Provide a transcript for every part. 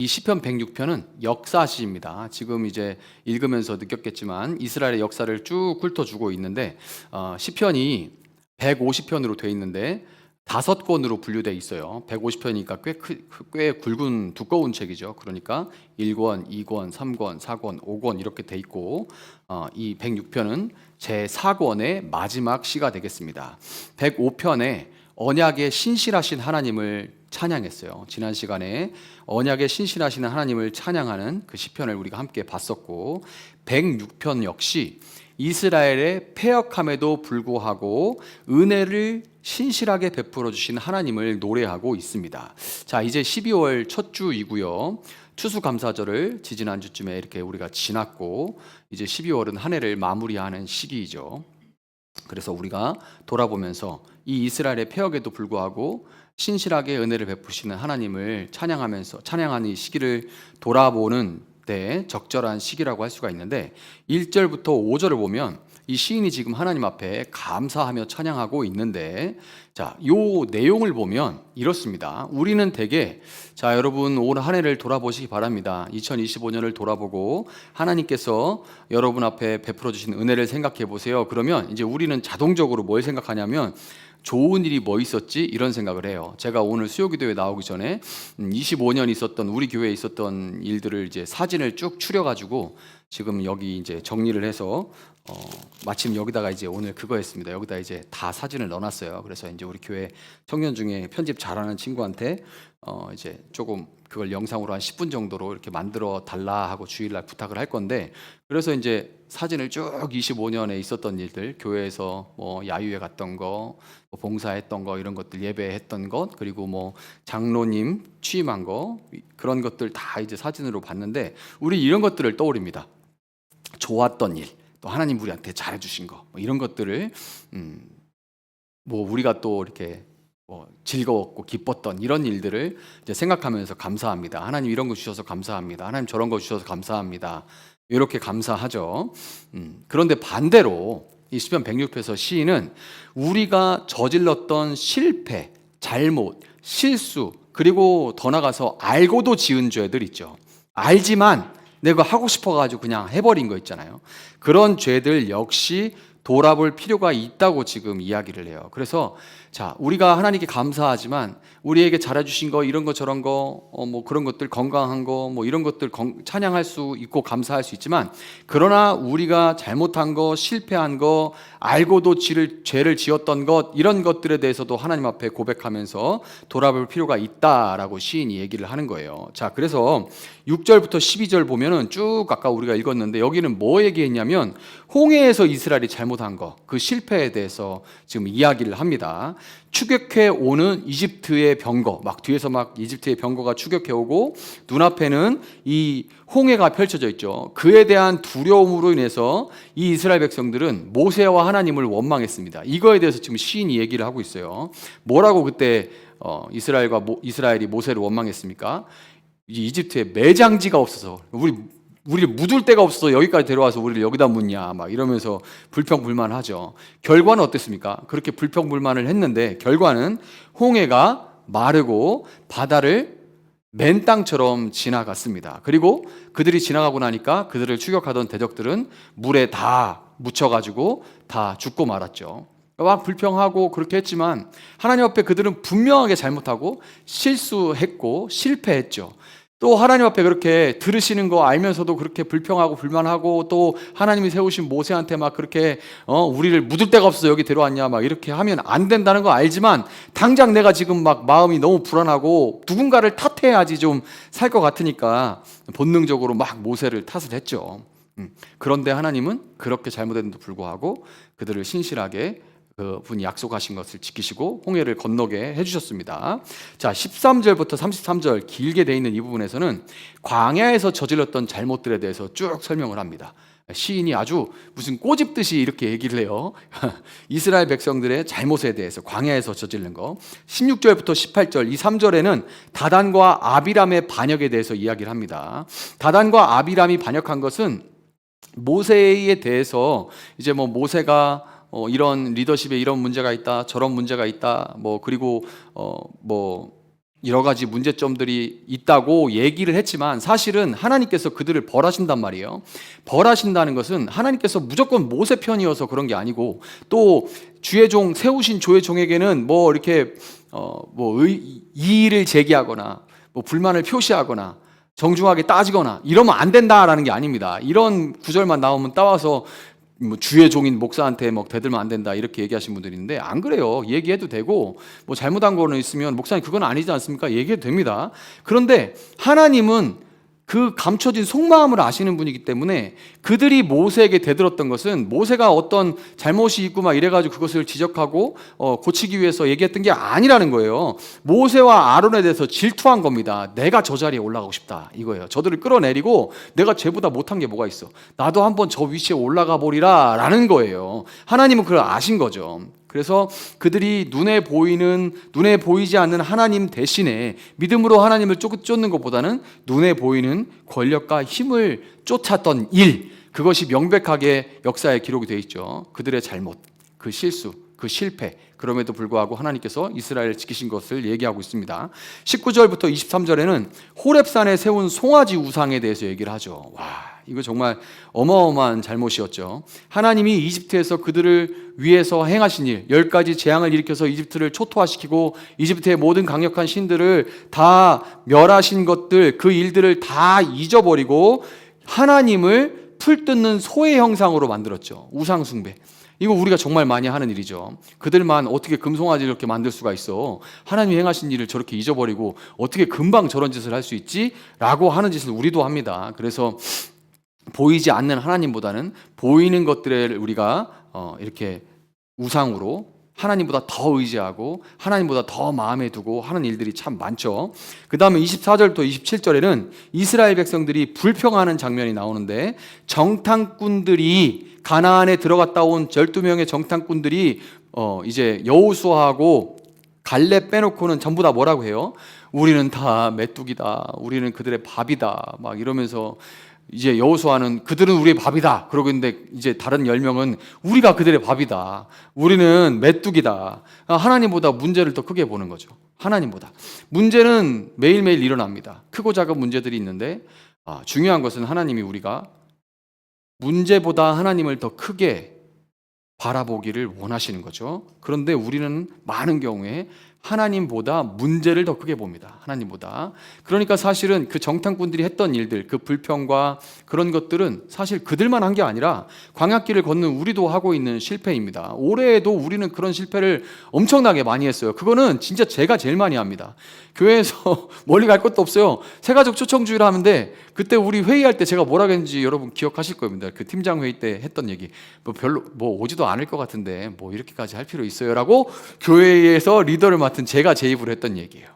이 시편 106편은 역사시입니다. 지금 이제 읽으면서 느꼈겠지만 이스라엘의 역사를 쭉 훑어주고 있는데 시편이 150편으로 돼 있는데 5권으로 분류돼 있어요. 150편이니까 꽤 굵은 두꺼운 책이죠. 그러니까 1권, 2권, 3권, 4권, 5권 이렇게 돼 있고 이 106편은 제 4권의 마지막 시가 되겠습니다. 105편에 언약의 신실하신 하나님을 찬양했어요. 지난 시간에 언약의 신실하신 하나님을 찬양하는 그 시편을 우리가 함께 봤었고 106편 역시 이스라엘의 패역함에도 불구하고 은혜를 신실하게 베풀어 주신 하나님을 노래하고 있습니다. 자, 이제 12월 첫 주이고요. 추수감사절을 지지난주쯤에 이렇게 우리가 지났고 이제 12월은 한 해를 마무리하는 시기이죠. 그래서 우리가 돌아보면서 이 이스라엘의 패역에도 불구하고 신실하게 은혜를 베푸시는 하나님을 찬양하는 이 시기를 돌아보는 때 적절한 시기라고 할 수가 있는데 1절부터 5절을 보면 이 시인이 지금 하나님 앞에 감사하며 찬양하고 있는데 자, 요 내용을 보면 이렇습니다. 우리는 대개 자, 여러분 올 한 해를 돌아보시기 바랍니다. 2025년을 돌아보고 하나님께서 여러분 앞에 베풀어 주신 은혜를 생각해 보세요. 그러면 이제 우리는 자동적으로 뭘 생각하냐면 좋은 일이 뭐 있었지? 이런 생각을 해요. 제가 오늘 수요기도에 나오기 전에 25년 있었던 우리 교회에 있었던 일들을 이제 사진을 쭉 추려가지고 지금 여기 이제 정리를 해서 마침 여기다가 이제 오늘 그거 했습니다. 여기다 이제 다 사진을 넣어놨어요. 그래서 이제 우리 교회 청년 중에 편집 잘하는 친구한테 이제 조금 그걸 영상으로 한 10분 정도로 이렇게 만들어 달라 하고 주일날 부탁을 할 건데 그래서 이제 사진을 쭉 25년에 있었던 일들, 교회에서 뭐 야유회 갔던 거, 뭐 봉사했던 거 이런 것들 예배했던 것, 그리고 뭐 장로님 취임한 거 그런 것들 다 이제 사진으로 봤는데 우리 이런 것들을 떠올립니다. 좋았던 일, 또 하나님 우리한테 잘해주신 거, 뭐 이런 것들을 뭐 우리가 또 이렇게 뭐 즐거웠고 기뻤던 이런 일들을 이제 생각하면서 감사합니다. 하나님 이런 거 주셔서 감사합니다. 하나님 저런 거 주셔서 감사합니다. 이렇게 감사하죠. 그런데 반대로 이 시편 106편에서 시인은 우리가 저질렀던 실패, 잘못, 실수 그리고 더 나가서 알고도 지은 죄들 있죠. 알지만 내가 하고 싶어가지고 그냥 해버린 거 있잖아요. 그런 죄들 역시 돌아볼 필요가 있다고 지금 이야기를 해요. 그래서 자, 우리가 하나님께 감사하지만 우리에게 잘해주신 거 이런 거 저런 거 뭐 그런 것들 건강한 거 뭐 이런 것들 찬양할 수 있고 감사할 수 있지만 그러나 우리가 잘못한 거 실패한 거 알고도 죄를 지었던 것 이런 것들에 대해서도 하나님 앞에 고백하면서 돌아볼 필요가 있다라고 시인이 얘기를 하는 거예요. 자, 그래서 6절부터 12절 보면은 쭉 아까 우리가 읽었는데 여기는 뭐 얘기했냐면 홍해에서 이스라엘이 잘못한 거 그 실패에 대해서 지금 이야기를 합니다. 추격해 오는 이집트의 병거, 막 뒤에서 막 이집트의 병거가 추격해 오고 눈앞에는 이 홍해가 펼쳐져 있죠. 그에 대한 두려움으로 인해서 이 이스라엘 백성들은 모세와 하나님을 원망했습니다. 이거에 대해서 지금 시인이 얘기를 하고 있어요. 뭐라고 그때 이스라엘이 모세를 원망했습니까? 이집트에 매장지가 없어서 우리를 묻을 데가 없어서 여기까지 데려와서 우리를 여기다 묻냐 막 이러면서 불평불만하죠. 결과는 어땠습니까? 그렇게 불평불만을 했는데 결과는 홍해가 마르고 바다를 맨 땅처럼 지나갔습니다. 그리고 그들이 지나가고 나니까 그들을 추격하던 대적들은 물에 다 묻혀가지고 다 죽고 말았죠. 막 불평하고 그렇게 했지만 하나님 앞에 그들은 분명하게 잘못하고 실수했고 실패했죠. 또 하나님 앞에 그렇게 들으시는 거 알면서도 그렇게 불평하고 불만하고 또 하나님이 세우신 모세한테 막 그렇게 우리를 묻을 데가 없어 여기 데려왔냐 막 이렇게 하면 안 된다는 거 알지만 당장 내가 지금 막 마음이 너무 불안하고 누군가를 탓해야지 좀 살 것 같으니까 본능적으로 막 모세를 탓을 했죠. 그런데 하나님은 그렇게 잘못했는데도 불구하고 그들을 신실하게 그분이 약속하신 것을 지키시고 홍해를 건너게 해주셨습니다. 자, 13절부터 33절 길게 돼 있는 이 부분에서는 광야에서 저질렀던 잘못들에 대해서 쭉 설명을 합니다. 시인이 아주 무슨 꼬집듯이 이렇게 얘기를 해요. 이스라엘 백성들의 잘못에 대해서 광야에서 저지른 거. 16절부터 18절 이 3절에는 다단과 아비람의 반역에 대해서 이야기를 합니다. 다단과 아비람이 반역한 것은 모세에 대해서 이제 뭐 모세가 이런 리더십에 이런 문제가 있다, 저런 문제가 있다, 뭐 그리고 뭐 여러 가지 문제점들이 있다고 얘기를 했지만 사실은 하나님께서 그들을 벌하신단 말이에요. 벌하신다는 것은 하나님께서 무조건 모세 편이어서 그런 게 아니고, 또 주의 종 세우신 주의 종에게는 뭐 이렇게 이의를 제기하거나 뭐 불만을 표시하거나 정중하게 따지거나 이러면 안 된다라는 게 아닙니다. 이런 구절만 나오면 따와서 뭐 주의 종인 목사한테 뭐 대들면 안 된다 이렇게 얘기하신 분들이 있는데, 안 그래요. 얘기해도 되고, 뭐 잘못한 거는 있으면 목사님 그건 아니지 않습니까? 얘기해도 됩니다. 그런데 하나님은 그 감춰진 속마음을 아시는 분이기 때문에 그들이 모세에게 대들었던 것은 모세가 어떤 잘못이 있고 막 이래가지고 그것을 지적하고 고치기 위해서 얘기했던 게 아니라는 거예요. 모세와 아론에 대해서 질투한 겁니다. 내가 저 자리에 올라가고 싶다 이거예요. 저들을 끌어내리고 내가 쟤보다 못한 게 뭐가 있어, 나도 한번 저 위치에 올라가 보리라 라는 거예요. 하나님은 그걸 아신 거죠. 그래서 그들이 눈에 보이지 않는 하나님 대신에 믿음으로 하나님을 쫓는 것보다는 눈에 보이는 권력과 힘을 쫓았던 일, 그것이 명백하게 역사에 기록이 되어 있죠. 그들의 잘못, 그 실수, 그 실패, 그럼에도 불구하고 하나님께서 이스라엘을 지키신 것을 얘기하고 있습니다. 19절부터 23절에는 호렙산에 세운 송아지 우상에 대해서 얘기를 하죠. 와, 이거 정말 어마어마한 잘못이었죠. 하나님이 이집트에서 그들을 위해서 행하신 일, 10가지 재앙을 일으켜서 이집트를 초토화시키고 이집트의 모든 강력한 신들을 다 멸하신 것들, 그 일들을 다 잊어버리고 하나님을 풀뜯는 소의 형상으로 만들었죠. 우상 숭배. 이거 우리가 정말 많이 하는 일이죠. 그들만 어떻게 금송아지를 이렇게 만들 수가 있어? 하나님이 행하신 일을 저렇게 잊어버리고 어떻게 금방 저런 짓을 할 수 있지? 라고 하는 짓을 우리도 합니다. 그래서 보이지 않는 하나님보다는 보이는 것들을 우리가 이렇게 우상으로 하나님보다 더 의지하고 하나님보다 더 마음에 두고 하는 일들이 참 많죠. 그 다음에 24절부터 27절에는 이스라엘 백성들이 불평하는 장면이 나오는데, 정탐꾼들이 가나안에 들어갔다 온 12명의 정탐꾼들이 이제 여호수아하고 갈렙 빼놓고는 전부 다 뭐라고 해요? 우리는 다 메뚜기다, 우리는 그들의 밥이다, 막 이러면서 이제 여호수아는 그들은 우리의 밥이다 그러고 있는데, 이제 다른 10명은 우리가 그들의 밥이다, 우리는 메뚜기다. 하나님보다 문제를 더 크게 보는 거죠. 하나님보다. 문제는 매일매일 일어납니다. 크고 작은 문제들이 있는데 중요한 것은 하나님이 우리가 문제보다 하나님을 더 크게 바라보기를 원하시는 거죠. 그런데 우리는 많은 경우에 하나님보다 문제를 더 크게 봅니다. 하나님보다. 그러니까 사실은 그 정탐꾼들이 했던 일들, 그 불평과 그런 것들은 사실 그들만 한 게 아니라 광야길을 걷는 우리도 하고 있는 실패입니다. 올해에도 우리는 그런 실패를 엄청나게 많이 했어요. 그거는 진짜 제가 제일 많이 합니다. 교회에서 멀리 갈 것도 없어요. 새가족 초청주의를 하는데, 그때 우리 회의할 때 제가 뭐라고 했는지 여러분 기억하실 겁니다. 그 팀장 회의 때 했던 얘기, 별로 오지도 않을 것 같은데 뭐 이렇게까지 할 필요 있어요라고 교회에서 리더를 맡은 제가 제 입으로 했던 얘기예요.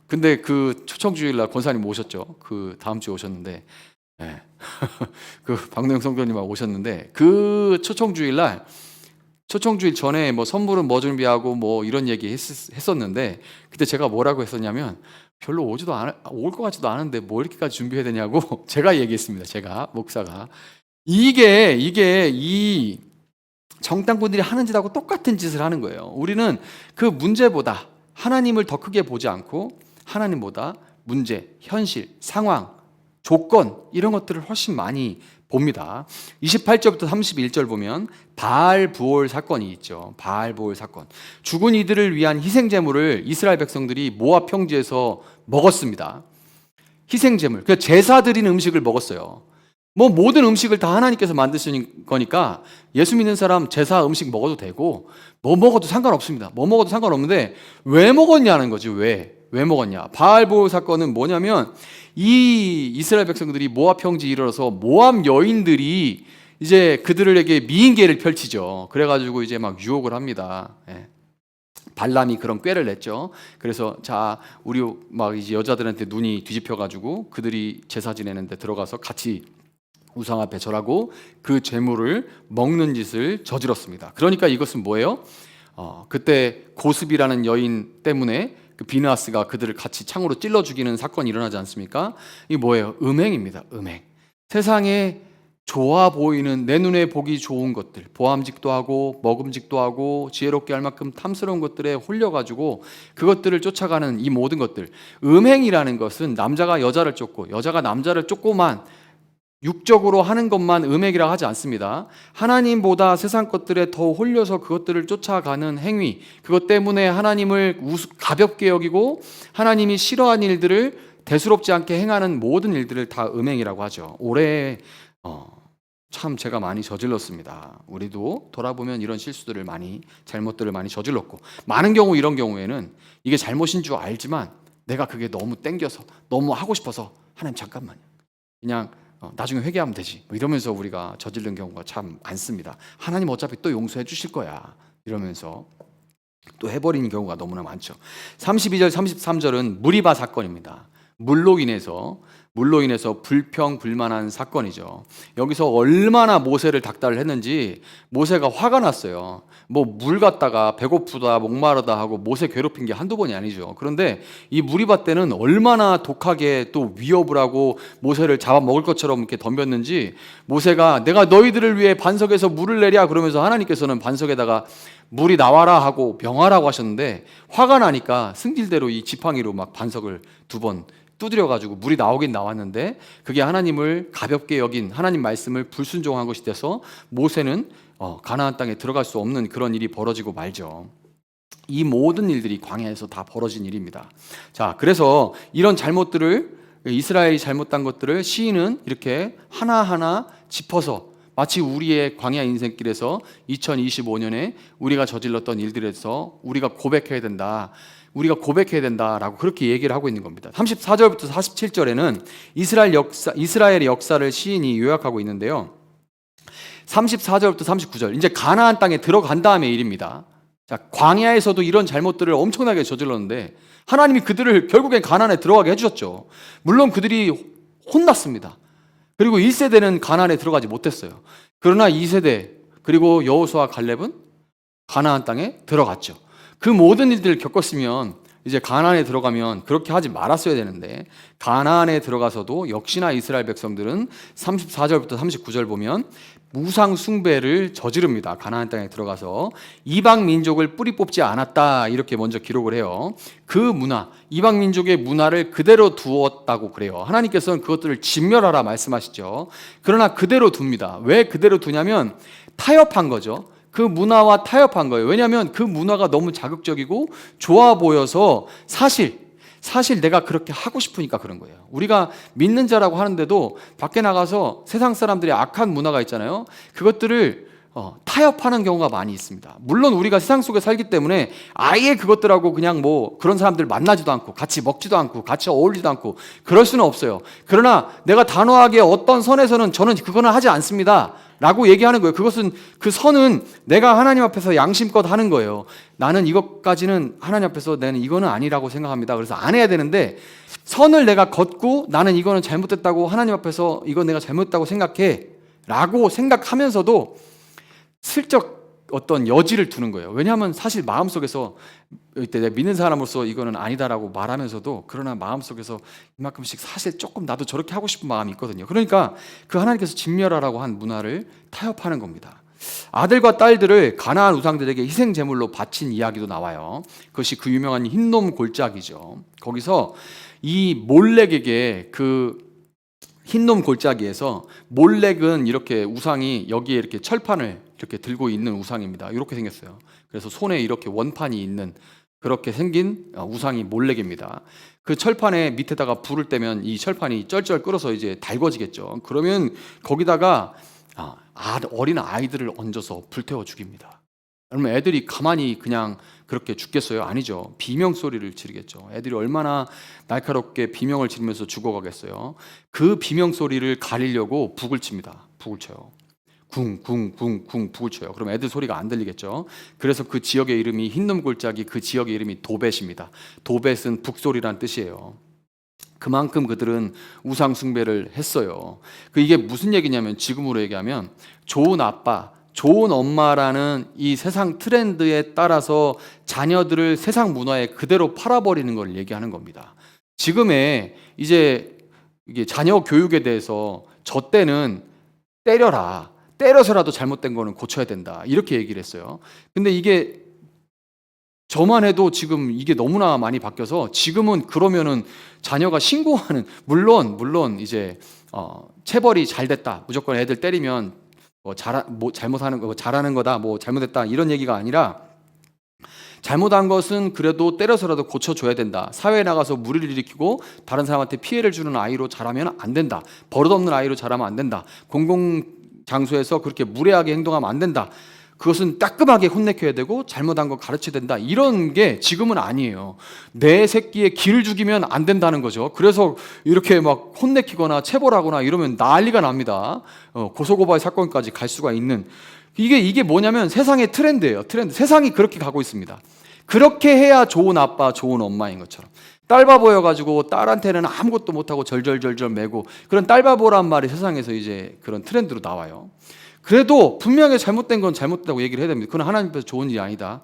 근데 그 초청주일날 권사님 오셨죠. 그 다음 주에 오셨는데, 네. 그 박노영 성도님하고 오셨는데, 그 초청주일날, 초청주일 전에 뭐 선물은 뭐 준비하고 뭐 이런 얘기 했었는데, 그때 제가 뭐라고 했었냐면, 별로 올 것 같지도 않은데 뭐 이렇게까지 준비해야 되냐고 제가 얘기했습니다. 제가 목사가 이게 이 정탐꾼들이 하는 짓하고 똑같은 짓을 하는 거예요. 우리는 그 문제보다 하나님을 더 크게 보지 않고 하나님보다 문제, 현실, 상황, 조건 이런 것들을 훨씬 많이 봅니다. 28절부터 31절 보면 바알 부올 사건이 있죠. 바알 부올 사건. 죽은 이들을 위한 희생 제물을 이스라엘 백성들이 모압 평지에서 먹었습니다. 희생 제물. 그 제사 드리는 음식을 먹었어요. 뭐 모든 음식을 다 하나님께서 만드신 거니까 예수 믿는 사람 제사 음식 먹어도 되고 뭐 먹어도 상관없습니다. 뭐 먹어도 상관없는데 왜 먹었냐는 거지. 왜 먹었냐? 바알 부올 사건은 뭐냐면, 이 이스라엘 백성들이 모압 평지에 이르러서 모압 여인들이 이제 그들에게 미인계를 펼치죠. 그래가지고 이제 막 유혹을 합니다. 발람이 그런 꾀를 냈죠. 그래서 자, 우리 막 이제 여자들한테 눈이 뒤집혀가지고 그들이 제사 지내는데 들어가서 같이 우상 앞에 절하고 그 제물을 먹는 짓을 저질렀습니다. 그러니까 이것은 뭐예요? 그때 고스비라는 여인 때문에 그 비느하스가 그들을 같이 창으로 찔러 죽이는 사건이 일어나지 않습니까? 이게 뭐예요? 음행입니다. 음행. 세상에 좋아 보이는, 내 눈에 보기 좋은 것들, 보암직도 하고 먹음직도 하고 지혜롭게 할 만큼 탐스러운 것들에 홀려가지고 그것들을 쫓아가는 이 모든 것들, 음행이라는 것은 남자가 여자를 쫓고 여자가 남자를 쫓고만 육적으로 하는 것만 음행이라고 하지 않습니다. 하나님보다 세상 것들에 더 홀려서 그것들을 쫓아가는 행위, 그것 때문에 하나님을 가볍게 여기고 하나님이 싫어하는 일들을 대수롭지 않게 행하는 모든 일들을 다 음행이라고 하죠. 올해 참 제가 많이 저질렀습니다. 우리도 돌아보면 이런 실수들을 많이, 잘못들을 많이 저질렀고, 많은 경우 이런 경우에는 이게 잘못인 줄 알지만 내가 그게 너무 땡겨서 너무 하고 싶어서 하나님 잠깐만요, 그냥 나중에 회개하면 되지, 뭐 이러면서 우리가 저지른 경우가 참 많습니다. 하나님 어차피 또 용서해 주실 거야 이러면서 또 해버리는 경우가 너무나 많죠. 32절 33절은 무리바 사건입니다. 물로 인해서 불평불만한 사건이죠. 여기서 얼마나 모세를 닥달을 했는지 모세가 화가 났어요. 뭐 물 갖다가 배고프다 목마르다 하고 모세 괴롭힌 게 한두 번이 아니죠. 그런데 이 무리바 때는 얼마나 독하게 또 위협을 하고 모세를 잡아먹을 것처럼 이렇게 덤볐는지, 모세가 내가 너희들을 위해 반석에서 물을 내랴 그러면서 하나님께서는 반석에다가 물이 나와라 하고 명하라고 하셨는데, 화가 나니까 승질대로 이 지팡이로 막 반석을 두 번 두드려가지고 물이 나오긴 나왔는데, 그게 하나님을 가볍게 여긴, 하나님 말씀을 불순종한 것이 돼서 모세는 가나안 땅에 들어갈 수 없는 그런 일이 벌어지고 말죠. 이 모든 일들이 광야에서 다 벌어진 일입니다. 자, 그래서 이런 잘못들을, 이스라엘이 잘못한 것들을 시인은 이렇게 하나하나 짚어서 마치 우리의 광야 인생길에서 2025년에 우리가 저질렀던 일들에서 우리가 고백해야 된다라고 그렇게 얘기를 하고 있는 겁니다. 34절부터 47절에는 이스라엘의 역사를 시인이 요약하고 있는데요. 34절부터 39절, 이제 가나안 땅에 들어간 다음의 일입니다. 자, 광야에서도 이런 잘못들을 엄청나게 저질렀는데 하나님이 그들을 결국엔 가나안에 들어가게 해주셨죠. 물론 그들이 혼났습니다. 그리고 1세대는 가나안에 들어가지 못했어요. 그러나 2세대 그리고 여호수아 갈렙은 가나안 땅에 들어갔죠. 그 모든 일들을 겪었으면 이제 가나안에 들어가면 그렇게 하지 말았어야 되는데, 가나안에 들어가서도 역시나 이스라엘 백성들은 34절부터 39절 보면 우상 숭배를 저지릅니다. 가나안 땅에 들어가서 이방 민족을 뿌리 뽑지 않았다 이렇게 먼저 기록을 해요. 그 문화, 이방 민족의 문화를 그대로 두었다고 그래요. 하나님께서는 그것들을 진멸하라 말씀하시죠. 그러나 그대로 둡니다. 왜 그대로 두냐면 타협한 거죠. 그 문화와 타협한 거예요. 왜냐하면 그 문화가 너무 자극적이고 좋아 보여서 사실 내가 그렇게 하고 싶으니까 그런 거예요. 우리가 믿는 자라고 하는데도 밖에 나가서 세상 사람들의 악한 문화가 있잖아요. 그것들을 타협하는 경우가 많이 있습니다. 물론 우리가 세상 속에 살기 때문에 아예 그것들하고 그냥 뭐 그런 사람들 만나지도 않고 같이 먹지도 않고 같이 어울리지도 않고 그럴 수는 없어요. 그러나 내가 단호하게 어떤 선에서는 저는 그거는 하지 않습니다 라고 얘기하는 거예요. 그것은, 그 선은 내가 하나님 앞에서 양심껏 하는 거예요. 나는 이것까지는 하나님 앞에서 나는 이거는 아니라고 생각합니다. 그래서 안 해야 되는데, 선을 내가 걷고 나는 이거는 잘못됐다고 하나님 앞에서 이건 내가 잘못됐다고 생각해 라고 생각하면서도 슬쩍 어떤 여지를 두는 거예요. 왜냐하면 사실 마음속에서 이때 내가 믿는 사람으로서 이거는 아니다라고 말하면서도, 그러나 마음속에서 이만큼씩 사실 조금 나도 저렇게 하고 싶은 마음이 있거든요. 그러니까 그 하나님께서 진멸하라고 한 문화를 타협하는 겁니다. 아들과 딸들을 가나안 우상들에게 희생 제물로 바친 이야기도 나와요. 그것이 그 유명한 흰놈 골짜기죠. 거기서 이 몰렉에게, 그 흰놈 골짜기에서, 몰렉은 이렇게 우상이 여기에 이렇게 철판을 이렇게 들고 있는 우상입니다. 이렇게 생겼어요. 그래서 손에 이렇게 원판이 있는 그렇게 생긴 우상이 몰렉입니다. 그 철판에 밑에다가 불을 떼면 이 철판이 쩔쩔 끓어서 이제 달궈지겠죠. 그러면 거기다가 어린 아이들을 얹어서 불태워 죽입니다. 그러면 애들이 가만히 그냥 그렇게 죽겠어요? 아니죠. 비명 소리를 지르겠죠. 애들이 얼마나 날카롭게 비명을 지르면서 죽어가겠어요. 그 비명 소리를 가리려고 북을 칩니다. 북을 쳐요. 쿵쿵쿵쿵 북을 쳐요. 그럼 애들 소리가 안 들리겠죠. 그래서 그 지역의 이름이 흰놈 골짜기, 그 지역의 이름이 도벳입니다. 도벳은 북소리란 뜻이에요. 그만큼 그들은 우상 숭배를 했어요. 이게 무슨 얘기냐면, 지금으로 얘기하면 좋은 아빠, 좋은 엄마라는 이 세상 트렌드에 따라서 자녀들을 세상 문화에 그대로 팔아버리는 걸 얘기하는 겁니다. 지금의 이제 이게 자녀 교육에 대해서 저 때는 때려라. 때려서라도 잘못된 거는 고쳐야 된다. 이렇게 얘기를 했어요. 근데 이게 저만 해도 지금 이게 너무나 많이 바뀌어서 지금은 그러면은 자녀가 신고하는, 물론 이제 체벌이 잘 됐다, 무조건 애들 때리면 잘못하는 거 잘하는 거다, 뭐 잘못했다 이런 얘기가 아니라, 잘못한 것은 그래도 때려서라도 고쳐줘야 된다. 사회에 나가서 무리를 일으키고 다른 사람한테 피해를 주는 아이로 자라면 안 된다. 버릇없는 아이로 자라면 안 된다. 공공장소에서 그렇게 무례하게 행동하면 안 된다. 그것은 따끔하게 혼내켜야 되고 잘못한 거 가르쳐야 된다. 이런 게 지금은 아니에요. 내 새끼에 기를 죽이면 안 된다는 거죠. 그래서 이렇게 막 혼내키거나 체벌하거나 이러면 난리가 납니다. 고소고발 사건까지 갈 수가 있는, 이게 뭐냐면 세상의 트렌드예요. 트렌드. 세상이 그렇게 가고 있습니다. 그렇게 해야 좋은 아빠, 좋은 엄마인 것처럼. 딸바보여가지고 딸한테는 아무것도 못하고 절절절절 매고, 그런 딸바보란 말이 세상에서 이제 그런 트렌드로 나와요. 그래도 분명히 잘못된 건 잘못됐다고 얘기를 해야 됩니다. 그건 하나님 앞에서 좋은 일이 아니다.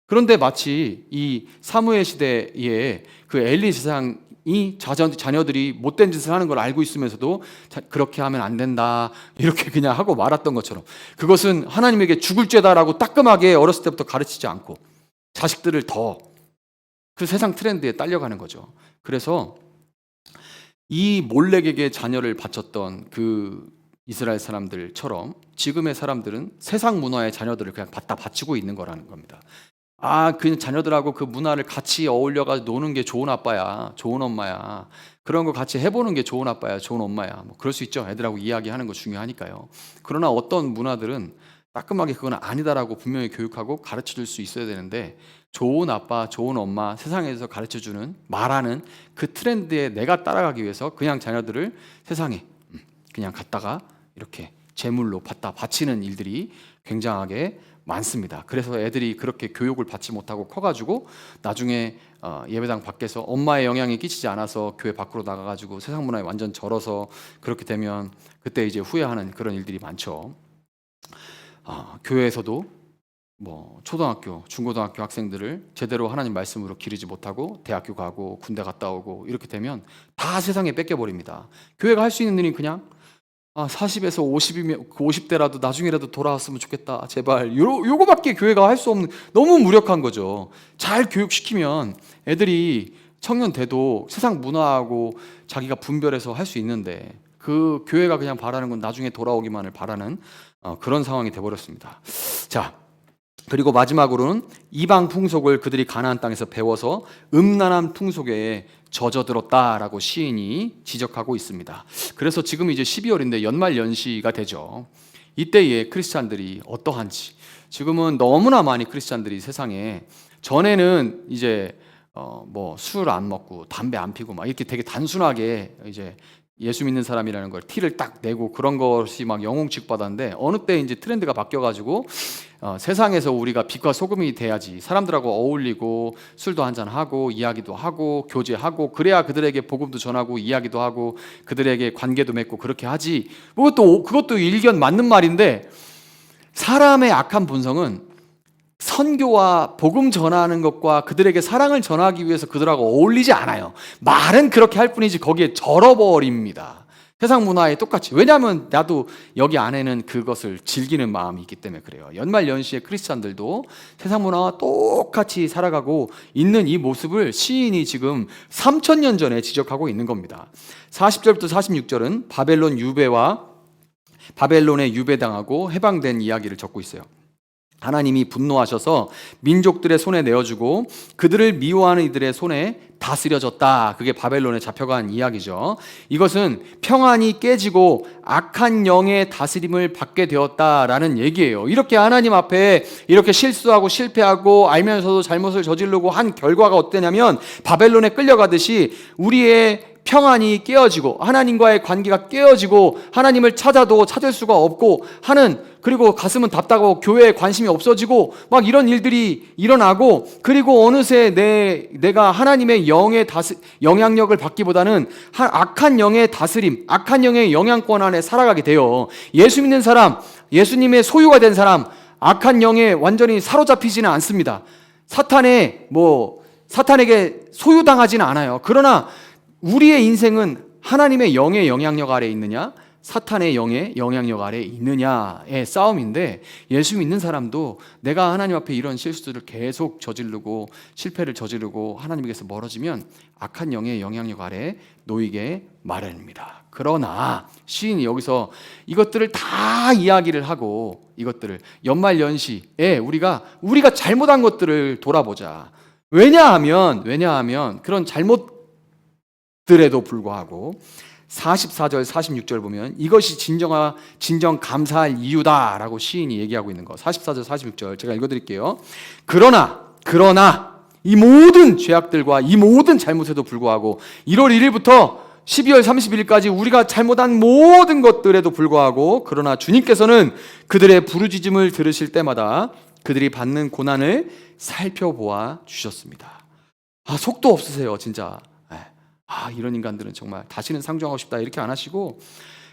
그런데 마치 이 사무엘 시대에 그 엘리 세상이 자녀들이 못된 짓을 하는 걸 알고 있으면서도 그렇게 하면 안 된다 이렇게 그냥 하고 말았던 것처럼, 그것은 하나님에게 죽을 죄다라고 따끔하게 어렸을 때부터 가르치지 않고 자식들을 더 그 세상 트렌드에 딸려가는 거죠. 그래서 이 몰렉에게 자녀를 바쳤던 그 이스라엘 사람들처럼 지금의 사람들은 세상 문화의 자녀들을 그냥 갖다 바치고 있는 거라는 겁니다. 그냥 자녀들하고 그 문화를 같이 어울려가지고 노는 게 좋은 아빠야, 좋은 엄마야. 그런 거 같이 해보는 게 좋은 아빠야, 좋은 엄마야. 뭐 그럴 수 있죠. 애들하고 이야기하는 거 중요하니까요. 그러나 어떤 문화들은 따끔하게 그건 아니다라고 분명히 교육하고 가르쳐줄 수 있어야 되는데, 좋은 아빠, 좋은 엄마, 세상에서 가르쳐주는, 말하는 그 트렌드에 내가 따라가기 위해서 그냥 자녀들을 세상에 그냥 갖다가 이렇게 제물로 갖다 바치는 일들이 굉장하게 많습니다. 그래서 애들이 그렇게 교육을 받지 못하고 커가지고 나중에 예배당 밖에서 엄마의 영향이 끼치지 않아서 교회 밖으로 나가가지고 세상 문화에 완전 절어서 그렇게 되면 그때 이제 후회하는 그런 일들이 많죠. 교회에서도 뭐 초등학교, 중고등학교 학생들을 제대로 하나님 말씀으로 기르지 못하고 대학교 가고 군대 갔다 오고 이렇게 되면 다 세상에 뺏겨버립니다. 교회가 할 수 있는 일이 그냥 40에서 50이면 50대라도 나중에라도 돌아왔으면 좋겠다. 제발. 요거밖에 교회가 할 수 없는, 너무 무력한 거죠. 잘 교육시키면 애들이 청년 돼도 세상 문화하고 자기가 분별해서 할 수 있는데, 그 교회가 그냥 바라는 건 나중에 돌아오기만을 바라는 그런 상황이 돼버렸습니다. 자, 그리고 마지막으로는 이방 풍속을 그들이 가나안 땅에서 배워서 음란한 풍속에 젖어들었다라고 시인이 지적하고 있습니다. 그래서 지금 이제 12월인데 연말 연시가 되죠. 이때에 크리스찬들이 어떠한지, 지금은 너무나 많이 크리스찬들이 세상에, 전에는 이제 뭐 술 안 먹고 담배 안 피고 막 이렇게 되게 단순하게 이제 예수 믿는 사람이라는 걸 티를 딱 내고 그런 것이 막 영웅 취급받았는데, 어느 때 이제 트렌드가 바뀌어가지고 세상에서 우리가 빛과 소금이 돼야지, 사람들하고 어울리고 술도 한잔하고 이야기도 하고 교제하고 그래야 그들에게 복음도 전하고 이야기도 하고 그들에게 관계도 맺고 그렇게 하지. 그것도 일견 맞는 말인데, 사람의 악한 본성은 선교와 복음 전하는 것과 그들에게 사랑을 전하기 위해서 그들하고 어울리지 않아요. 말은 그렇게 할 뿐이지 거기에 절어버립니다. 세상 문화에 똑같이. 왜냐하면 나도 여기 안에는 그것을 즐기는 마음이 있기 때문에 그래요. 연말 연시에 크리스찬들도 세상 문화와 똑같이 살아가고 있는 이 모습을 시인이 지금 3000년 전에 지적하고 있는 겁니다. 40절부터 46절은 바벨론에 유배당하고 해방된 이야기를 적고 있어요. 하나님이 분노하셔서 민족들의 손에 내어주고 그들을 미워하는 이들의 손에 다스려졌다. 그게 바벨론에 잡혀간 이야기죠. 이것은 평안이 깨지고 악한 영의 다스림을 받게 되었다라는 얘기예요. 이렇게 하나님 앞에 이렇게 실수하고 실패하고 알면서도 잘못을 저지르고 한 결과가 어땠냐면, 바벨론에 끌려가듯이 우리의 평안이 깨어지고 하나님과의 관계가 깨어지고 하나님을 찾아도 찾을 수가 없고 하는, 그리고 가슴은 답답하고 교회에 관심이 없어지고 막 이런 일들이 일어나고, 그리고 어느새 내가 하나님의 영의 영향력을 받기보다는 악한 영의 다스림, 악한 영의 영향권 안에 살아가게 돼요. 예수 믿는 사람, 예수님의 소유가 된 사람, 악한 영에 완전히 사로잡히지는 않습니다. 사탄에게 소유당하지는 않아요. 그러나 우리의 인생은 하나님의 영의 영향력 아래에 있느냐, 사탄의 영의 영향력 아래에 있느냐의 싸움인데, 예수 믿는 사람도 내가 하나님 앞에 이런 실수들을 계속 저지르고 실패를 저지르고 하나님께서 멀어지면 악한 영의 영향력 아래에 놓이게 마련입니다. 그러나 시인이 여기서 이것들을 다 이야기를 하고, 이것들을 연말연시에 우리가 잘못한 것들을 돌아보자. 왜냐하면 그런 잘못들에도 불구하고 44절 46절 보면 이것이 진정 감사할 이유다라고 시인이 얘기하고 있는 거. 44절 46절 제가 읽어드릴게요. 그러나 이 모든 죄악들과 이 모든 잘못에도 불구하고 1월 1일부터 12월 31일까지 우리가 잘못한 모든 것들에도 불구하고, 그러나 주님께서는 그들의 부르짖음을 들으실 때마다 그들이 받는 고난을 살펴보아 주셨습니다. 속도 없으세요, 진짜. 이런 인간들은 정말 다시는 상종하고 싶다 이렇게 안 하시고,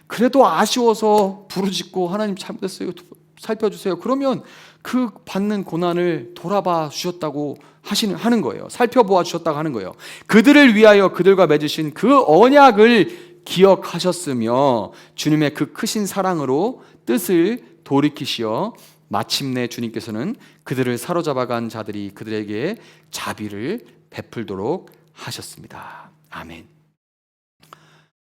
그래도 아쉬워서 부르짖고 하나님 잘못했어요, 살펴주세요. 그러면 그 받는 고난을 돌아봐 주셨다고 하는 거예요. 살펴보아 주셨다고 하는 거예요. 그들을 위하여 그들과 맺으신 그 언약을 기억하셨으며 주님의 그 크신 사랑으로 뜻을 돌이키시어 마침내 주님께서는 그들을 사로잡아간 자들이 그들에게 자비를 베풀도록 하셨습니다. 아멘.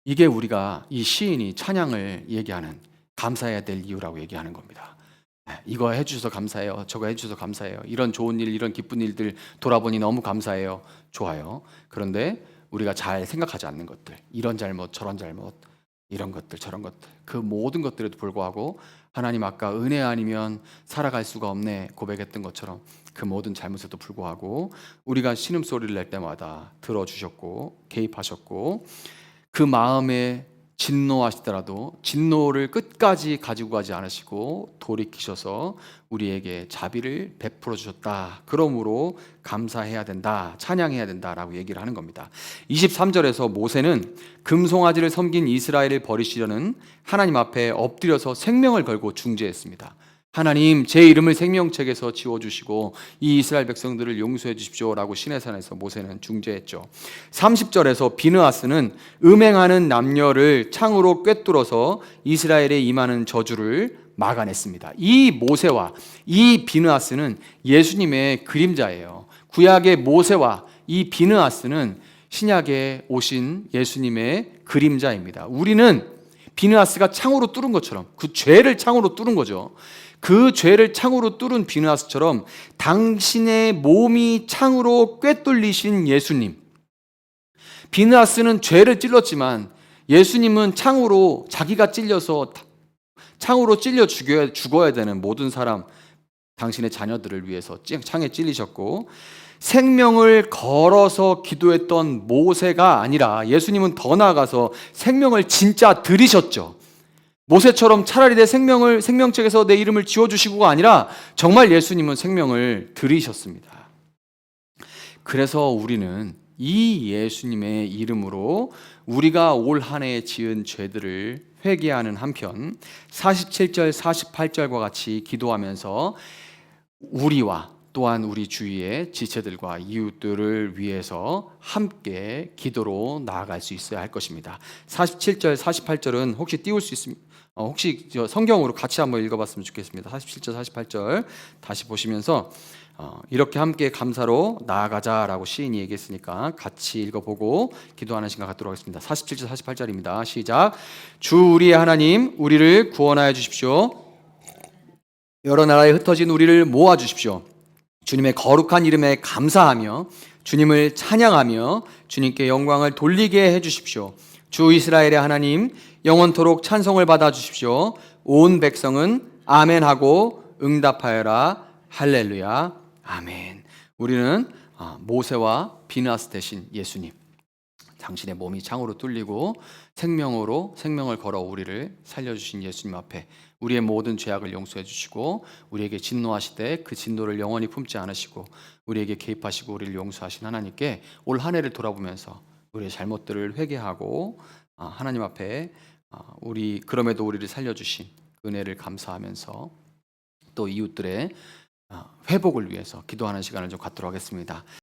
이게 우리가 이 시인이 찬양을 얘기하는 감사해야 될 이유라고 얘기하는 겁니다. 이거 해주셔서 감사해요, 저거 해주셔서 감사해요, 이런 좋은 일, 이런 기쁜 일들 돌아보니 너무 감사해요. 좋아요. 그런데 우리가 잘 생각하지 않는 것들, 이런 잘못 저런 잘못, 이런 것들 저런 것들, 그 모든 것들에도 불구하고 하나님 아까 은혜 아니면 살아갈 수가 없네 고백했던 것처럼 그 모든 잘못에도 불구하고 우리가 신음소리를 낼 때마다 들어주셨고 개입하셨고, 그 마음에 진노하시더라도 진노를 끝까지 가지고 가지 않으시고 돌이키셔서 우리에게 자비를 베풀어 주셨다. 그러므로 감사해야 된다, 찬양해야 된다라고 얘기를 하는 겁니다. 23절에서 모세는 금송아지를 섬긴 이스라엘을 버리시려는 하나님 앞에 엎드려서 생명을 걸고 중재했습니다. 하나님, 제 이름을 생명책에서 지워주시고 이 이스라엘 백성들을 용서해 주십시오라고 시내산에서 모세는 중재했죠. 30절에서 비느하스는 음행하는 남녀를 창으로 꿰뚫어서 이스라엘에 임하는 저주를 막아냈습니다. 이 모세와 이 비느하스는 예수님의 그림자예요. 구약의 모세와 이 비느하스는 신약에 오신 예수님의 그림자입니다. 우리는 비느하스가 창으로 뚫은 것처럼 그 죄를 창으로 뚫은 거죠. 그 죄를 창으로 뚫은 비느하스처럼 당신의 몸이 창으로 꿰뚫리신 예수님. 비느하스는 죄를 찔렀지만 예수님은 창으로 자기가 찔려서 창으로 찔려 죽어야 되는 모든 사람, 당신의 자녀들을 위해서 창에 찔리셨고, 생명을 걸어서 기도했던 모세가 아니라 예수님은 더 나아가서 생명을 진짜 들이셨죠. 모세처럼 차라리 내 생명책에서 내 이름을 지워주시고가 아니라 정말 예수님은 생명을 들이셨습니다. 그래서 우리는 이 예수님의 이름으로 우리가 올 한 해에 지은 죄들을 회개하는 한편 47절 48절과 같이 기도하면서 우리와 또한 우리 주위의 지체들과 이웃들을 위해서 함께 기도로 나아갈 수 있어야 할 것입니다. 47절 48절은 혹시 띄울 수 있습니까? 혹시 성경으로 같이 한번 읽어봤으면 좋겠습니다. 47절 48절 다시 보시면서 이렇게 함께 감사로 나아가자라고 시인이 얘기했으니까 같이 읽어보고 기도하는 시간 갖도록 하겠습니다. 47절 48절입니다. 시작. 주 우리의 하나님, 우리를 구원하여 주십시오. 여러 나라에 흩어진 우리를 모아 주십시오. 주님의 거룩한 이름에 감사하며 주님을 찬양하며 주님께 영광을 돌리게 해주십시오. 주 이스라엘의 하나님, 영원토록 찬송을 받아 주십시오. 온 백성은 아멘하고 응답하여라. 할렐루야. 아멘. 우리는 모세와 비느하스 대신 예수님, 당신의 몸이 창으로 뚫리고 생명을 걸어 우리를 살려주신 예수님 앞에 우리의 모든 죄악을 용서해 주시고 우리에게 진노하시되 그 진노를 영원히 품지 않으시고 우리에게 개입하시고 우리를 용서하신 하나님께 올 한 해를 돌아보면서 우리의 잘못들을 회개하고 하나님 앞에 그럼에도 우리를 살려주신 은혜를 감사하면서 또 이웃들의 회복을 위해서 기도하는 시간을 좀 갖도록 하겠습니다.